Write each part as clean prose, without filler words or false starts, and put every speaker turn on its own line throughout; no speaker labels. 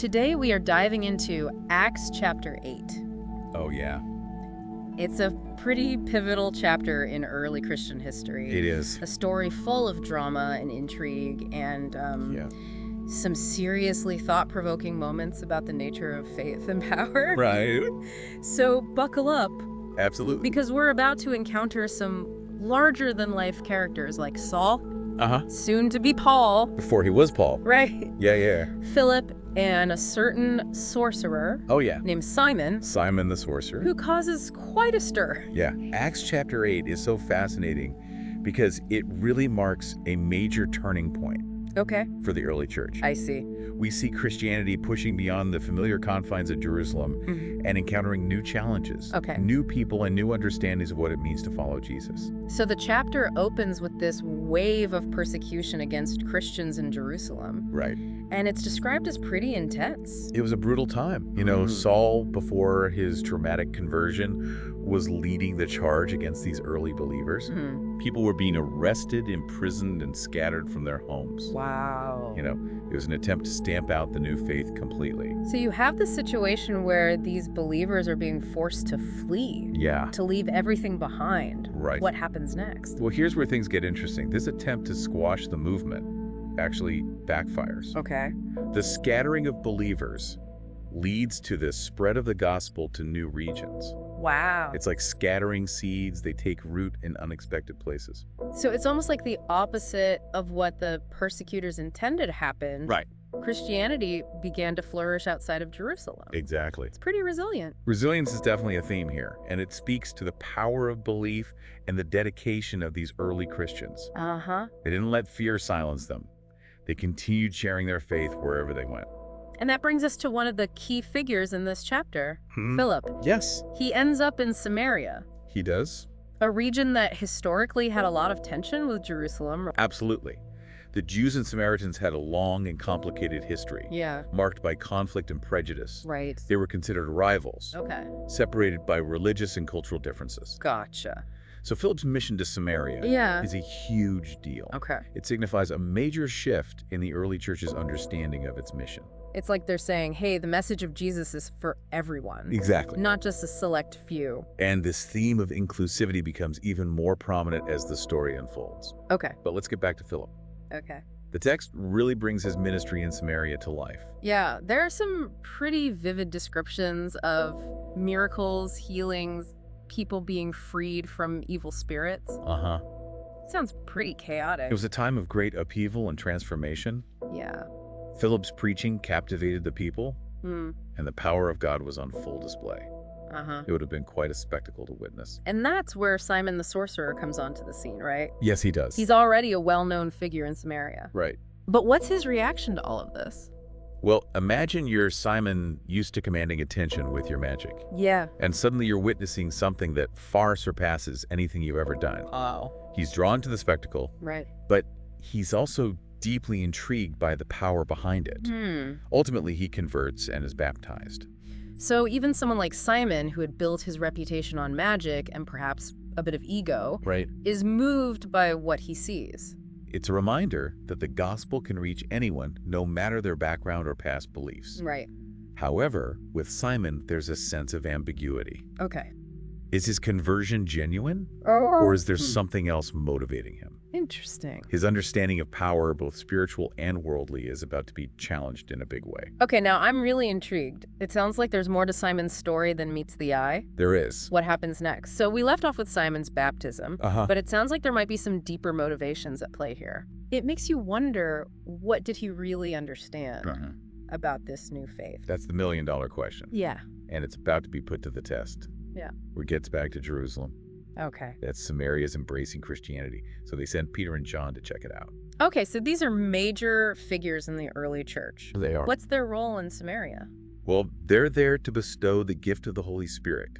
Today we are diving into Acts chapter 8.
Oh, yeah.
It's a pretty pivotal chapter in early Christian history.
It is.
A story full of drama and intrigue and some seriously thought-provoking moments about the nature of faith and power.
Right.
So buckle up.
Absolutely.
Because we're about to encounter some larger-than-life characters like Saul, soon to be Paul.
Before he was Paul.
Right.
Yeah.
Philip, and a certain sorcerer named Simon.
Simon the sorcerer.
Who causes quite a stir.
Yeah. Acts chapter 8 is so fascinating because it really marks a major turning point for the early church.
I see.
We see Christianity pushing beyond the familiar confines of Jerusalem and encountering new challenges, new people, and new understandings of what it means to follow Jesus.
So the chapter opens with this wave of persecution against Christians in Jerusalem.
Right.
And it's described as pretty intense.
It was a brutal time. You know, Saul, before his dramatic conversion, was leading the charge against these early believers. People were being arrested, imprisoned, and scattered from their homes.
Wow.
You know, it was an attempt to stamp out the new faith completely.
So you have this situation where these believers are being forced to flee.
Yeah.
To leave everything behind.
Right.
What happens next?
Well, here's where things get interesting. This attempt to squash the movement actually backfires. The scattering of believers leads to the spread of the gospel to new regions.
Wow.
It's like scattering seeds. They take root in unexpected places.
So it's almost like the opposite of what the persecutors intended happened.
Right.
Christianity began to flourish outside of Jerusalem.
Exactly.
It's pretty resilient.
Resilience is definitely a theme here, and it speaks to the power of belief and the dedication of these early Christians. They didn't let fear silence them. They continued sharing their faith wherever they went.
And that brings us to one of the key figures in this chapter, Philip.
Yes.
He ends up in Samaria.
He does.
A region that historically had a lot of tension with Jerusalem.
Absolutely. The Jews and Samaritans had a long and complicated history. Marked by conflict and prejudice.
Right.
They were considered rivals. Separated by religious and cultural differences.
Gotcha.
So Philip's mission to Samaria is a huge deal. It signifies a major shift in the early church's understanding of its mission.
It's like they're saying, hey, the message of Jesus is for everyone.
Exactly.
Not just a select few.
And this theme of inclusivity becomes even more prominent as the story unfolds. But let's get back to Philip. The text really brings his ministry in Samaria to life.
Yeah, there are some pretty vivid descriptions of miracles, healings, people being freed from evil spirits. It sounds pretty chaotic.
It was a time of great upheaval and transformation.
Yeah.
Philip's preaching captivated the people, and the power of God was on full display. It would have been quite a spectacle to witness.
And that's where Simon the sorcerer comes onto the scene, right?
Yes, he does.
He's already a well-known figure in Samaria.
Right.
But what's his reaction to all of this?
Well, imagine you're Simon, used to commanding attention with your magic.
Yeah.
And suddenly you're witnessing something that far surpasses anything you've ever done. He's drawn to the spectacle.
Right.
But he's also deeply intrigued by the power behind it. Ultimately, he converts and is baptized.
So even someone like Simon, who had built his reputation on magic and perhaps a bit of ego, is moved by what he sees.
It's a reminder that the gospel can reach anyone, no matter their background or past beliefs.
Right.
However, with Simon, there's a sense of ambiguity. Is his conversion genuine? Or is there something else motivating him?
Interesting.
His understanding of power, both spiritual and worldly, is about to be challenged in a big way.
Okay, now I'm really intrigued. It sounds like there's more to Simon's story than meets the eye.
There is.
What happens next? So we left off with Simon's baptism, but it sounds like there might be some deeper motivations at play here. It makes you wonder, what did he really understand about this new faith?
That's the million-dollar question.
Yeah.
And it's about to be put to the test.
Yeah.
Where it gets back to Jerusalem. That's Samaria's embracing Christianity. So they send Peter and John to check it out.
Okay, so these are major figures in the early church.
They are.
What's their role in Samaria?
Well, they're there to bestow the gift of the Holy Spirit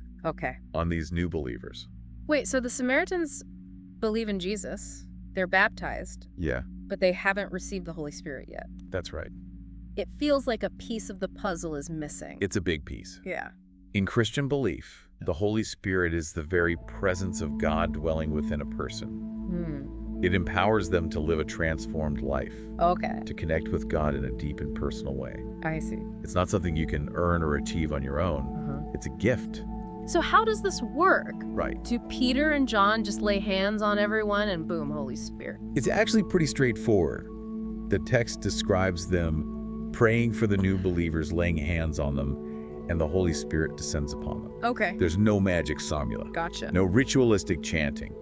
on these new believers.
Wait, so the Samaritans believe in Jesus, they're baptized, but they haven't received the Holy Spirit yet.
That's right.
It feels like a piece of the puzzle is missing.
It's a big piece.
Yeah.
In Christian belief, the Holy Spirit is the very presence of God dwelling within a person. It empowers them to live a transformed life.
Okay.
To connect with God in a deep and personal way.
I see.
It's not something you can earn or achieve on your own. It's a gift.
So how does this work?
Right.
Do Peter and John just lay hands on everyone and boom, Holy Spirit?
It's actually pretty straightforward. The text describes them praying for the new believers, laying hands on them, and the Holy Spirit descends upon them.
Okay.
There's no magic formula.
Gotcha.
No ritualistic chanting.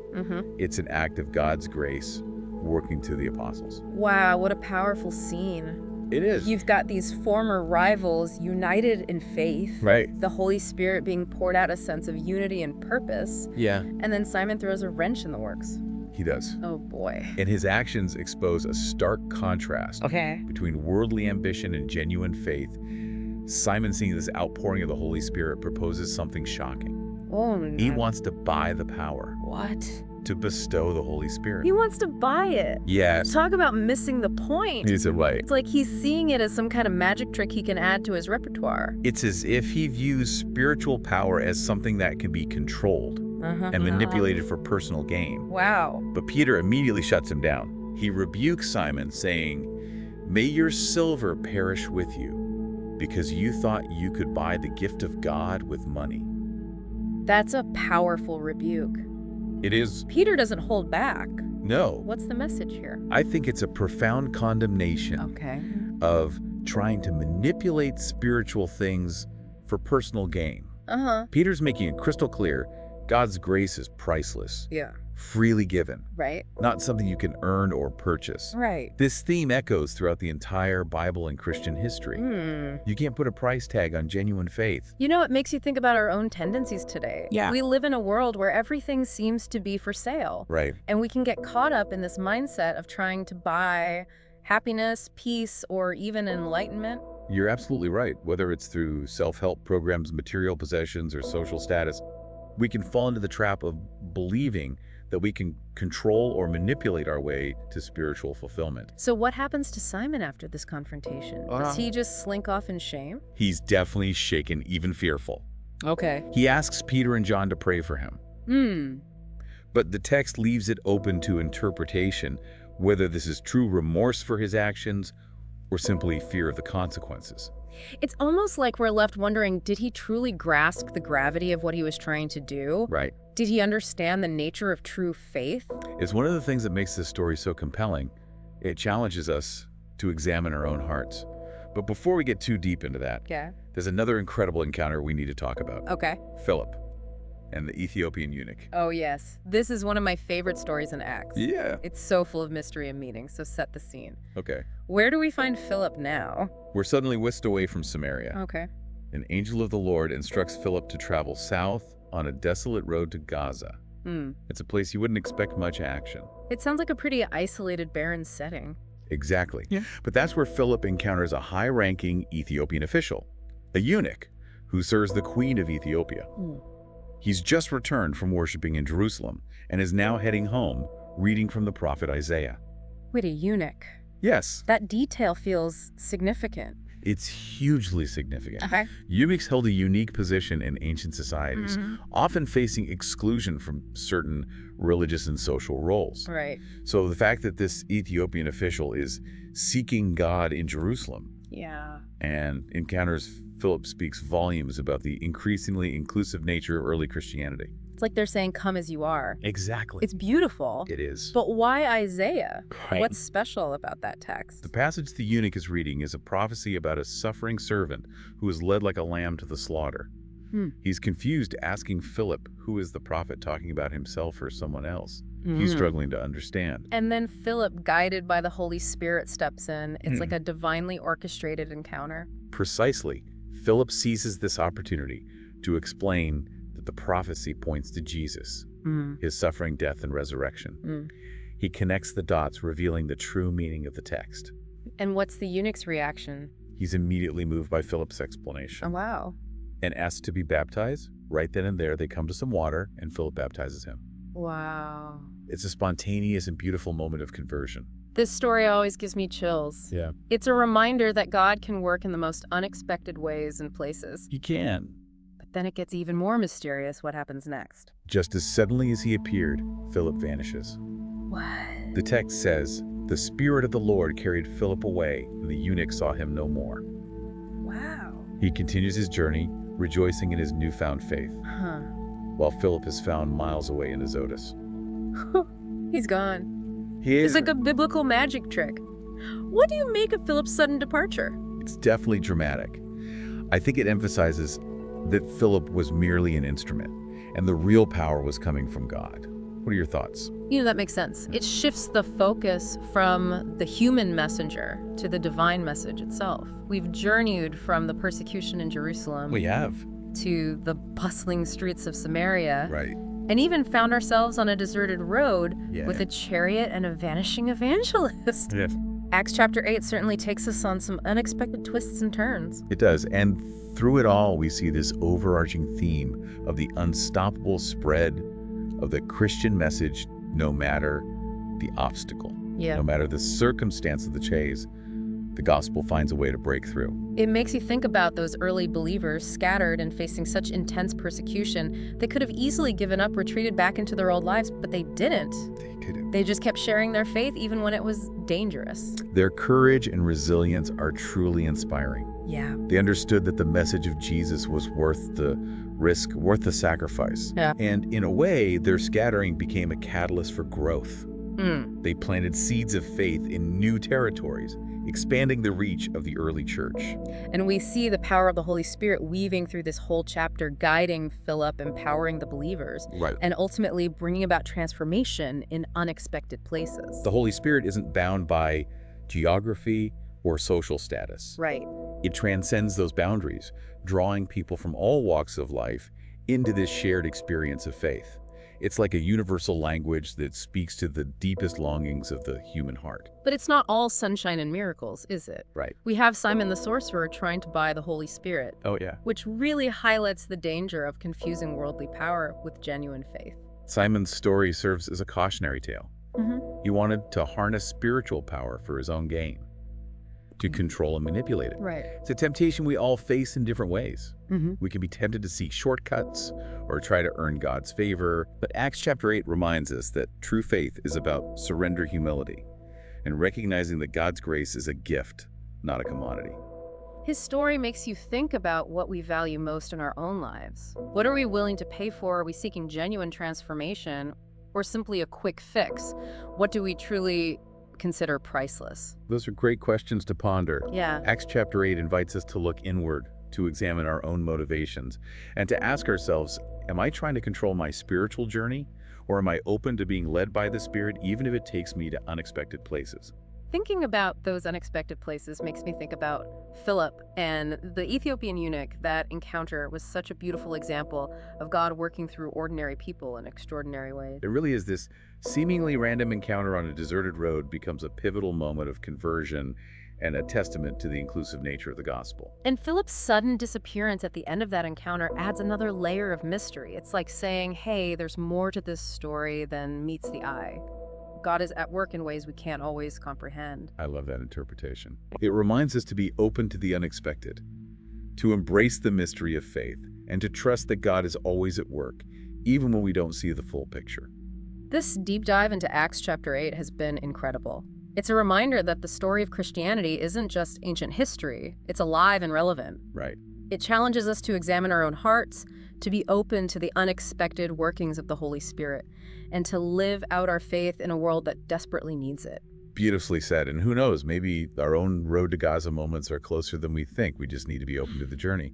It's an act of God's grace working through the apostles.
Wow, what a powerful scene.
It is.
You've got these former rivals united in faith.
Right.
The Holy Spirit being poured out a sense of unity and purpose.
Yeah.
And then Simon throws a wrench in the works.
He does.
Oh, boy.
And his actions expose a stark contrast between worldly ambition and genuine faith. Simon, seeing this outpouring of the Holy Spirit, proposes something shocking.
Oh, no.
He wants to buy the power.
What?
To bestow the Holy Spirit.
He wants to buy it.
Yes.
Talk about missing the point.
He's right.
It's like he's seeing it as some kind of magic trick he can add to his repertoire.
It's as if he views spiritual power as something that can be controlled and manipulated for personal gain.
Wow.
But Peter immediately shuts him down. He rebukes Simon, saying, "May your silver perish with you, because you thought you could buy the gift of God with money."
That's a powerful rebuke.
It is.
Peter doesn't hold back.
No.
What's the message here?
I think it's a profound condemnation of trying to manipulate spiritual things for personal gain. Peter's making it crystal clear God's grace is priceless.
Yeah.
Freely given.
Right.
Not something you can earn or purchase.
Right.
This theme echoes throughout the entire Bible and Christian history. You can't put a price tag on genuine faith.
You know, it makes you think about our own tendencies today.
Yeah.
We live in a world where everything seems to be for sale.
Right.
And we can get caught up in this mindset of trying to buy happiness, peace, or even enlightenment.
You're absolutely right. Whether it's through self-help programs, material possessions, or social status, we can fall into the trap of believing that we can control or manipulate our way to spiritual fulfillment.
So what happens to Simon after this confrontation? Does he just slink off in shame?
He's definitely shaken, even fearful.
Okay.
He asks Peter and John to pray for him. But the text leaves it open to interpretation, whether this is true remorse for his actions or simply fear of the consequences.
It's almost like we're left wondering, did he truly grasp the gravity of what he was trying to do?
Right.
Did he understand the nature of true faith?
It's one of the things that makes this story so compelling. It challenges us to examine our own hearts. But before we get too deep into that, there's another incredible encounter we need to talk about. Philip and the Ethiopian eunuch.
Oh, yes. This is one of my favorite stories in Acts.
Yeah.
It's so full of mystery and meaning, so set the scene.
Okay.
Where do we find Philip now?
We're suddenly whisked away from Samaria.
Okay.
An angel of the Lord instructs Philip to travel south on a desolate road to Gaza. It's a place you wouldn't expect much action.
It sounds like a pretty isolated, barren setting.
Exactly. Yeah. But that's where Philip encounters a high-ranking Ethiopian official, a eunuch, who serves the queen of Ethiopia. He's just returned from worshiping in Jerusalem and is now heading home, reading from the prophet Isaiah.
Wait, a eunuch?
Yes.
That detail feels significant.
It's hugely significant.
Okay.
Eunuchs held a unique position in ancient societies, often facing exclusion from certain religious and social roles.
Right.
So the fact that this Ethiopian official is seeking God in Jerusalem and encounters Philip speaks volumes about the increasingly inclusive nature of early Christianity.
It's like they're saying, come as you are.
Exactly.
It's beautiful.
It is.
But why Isaiah?
Right.
What's special about that text?
The passage the eunuch is reading is a prophecy about a suffering servant who is led like a lamb to the slaughter. He's confused, asking Philip, who is the prophet talking about, himself or someone else? He's struggling to understand.
And then Philip, guided by the Holy Spirit, steps in. It's like a divinely orchestrated encounter.
Precisely. Philip seizes this opportunity to explain that the prophecy points to Jesus, his suffering, death, and resurrection. He connects the dots, revealing the true meaning of the text.
And what's the eunuch's reaction?
He's immediately moved by Philip's explanation.
Oh, wow.
And asked to be baptized. Right then and there, they come to some water, and Philip baptizes him.
Wow.
It's a spontaneous and beautiful moment of conversion.
This story always gives me chills.
Yeah.
It's a reminder that God can work in the most unexpected ways and places.
He can.
But then it gets even more mysterious what happens next.
Just as suddenly as he appeared, Philip vanishes.
What?
The text says, "The Spirit of the Lord carried Philip away, and the eunuch saw him no more."
Wow.
He continues his journey, rejoicing in his newfound faith, while Philip is found miles away in Azotus.
He's gone.
He is.
It's like a biblical magic trick. What do you make of Philip's sudden departure?
It's definitely dramatic. I think it emphasizes that Philip was merely an instrument, and the real power was coming from God. What are your thoughts?
That makes sense. It shifts the focus from the human messenger to the divine message itself. We've journeyed from the persecution in Jerusalem.
We have.
To the bustling streets of Samaria.
Right.
And even found ourselves on a deserted road
Yeah.
with a chariot and a vanishing evangelist.
Yes.
Acts chapter 8 certainly takes us on some unexpected twists and turns.
It does. And through it all, we see this overarching theme of the unstoppable spread of the Christian message, no matter the obstacle.
Yeah.
No matter the circumstance of the chase, the gospel finds a way to break through.
It makes you think about those early believers scattered and facing such intense persecution. They could have easily given up, retreated back into their old lives, but they didn't. They just kept sharing their faith even when it was dangerous.
Their courage and resilience are truly inspiring.
Yeah.
They understood that the message of Jesus was worth the risk, worth the sacrifice.
Yeah.
And in a way, their scattering became a catalyst for growth. They planted seeds of faith in new territories, expanding the reach of the early church.
And we see the power of the Holy Spirit weaving through this whole chapter, guiding Philip, empowering the believers,
Right.
and ultimately bringing about transformation in unexpected places.
The Holy Spirit isn't bound by geography or social status.
Right.
It transcends those boundaries, drawing people from all walks of life into this shared experience of faith. It's like a universal language that speaks to the deepest longings of the human heart.
But it's not all sunshine and miracles, is it?
Right.
We have Simon the sorcerer trying to buy the Holy Spirit,
Oh, yeah.
which really highlights the danger of confusing worldly power with genuine faith.
Simon's story serves as a cautionary tale.
Mm-hmm.
He wanted to harness spiritual power for his own gain, to control and manipulate it.
Right.
It's a temptation we all face in different ways.
Mm-hmm.
We can be tempted to seek shortcuts or try to earn God's favor. But Acts chapter 8 reminds us that true faith is about surrender, humility, and recognizing that God's grace is a gift, not a commodity.
His story makes you think about what we value most in our own lives. What are we willing to pay for? Are we seeking genuine transformation or simply a quick fix? What do we truly consider priceless?
Those are great questions to ponder.
Yeah.
Acts chapter 8 invites us to look inward, to examine our own motivations, and to ask ourselves, am I trying to control my spiritual journey, or am I open to being led by the Spirit even if it takes me to unexpected places?
Thinking about those unexpected places makes me think about Philip and the Ethiopian eunuch. That encounter was such a beautiful example of God working through ordinary people in extraordinary ways.
It really is. This seemingly random encounter on a deserted road becomes a pivotal moment of conversion and a testament to the inclusive nature of the gospel.
And Philip's sudden disappearance at the end of that encounter adds another layer of mystery. It's like saying, hey, there's more to this story than meets the eye. God is at work in ways we can't always comprehend.
I love that interpretation. It reminds us to be open to the unexpected, to embrace the mystery of faith, and to trust that God is always at work, even when we don't see the full picture.
This deep dive into Acts chapter 8 has been incredible. It's a reminder that the story of Christianity isn't just ancient history, it's alive and relevant.
Right.
It challenges us to examine our own hearts, to be open to the unexpected workings of the Holy Spirit, and to live out our faith in a world that desperately needs it.
Beautifully said. And who knows, maybe our own road to Gaza moments are closer than we think. We just need to be open to the journey.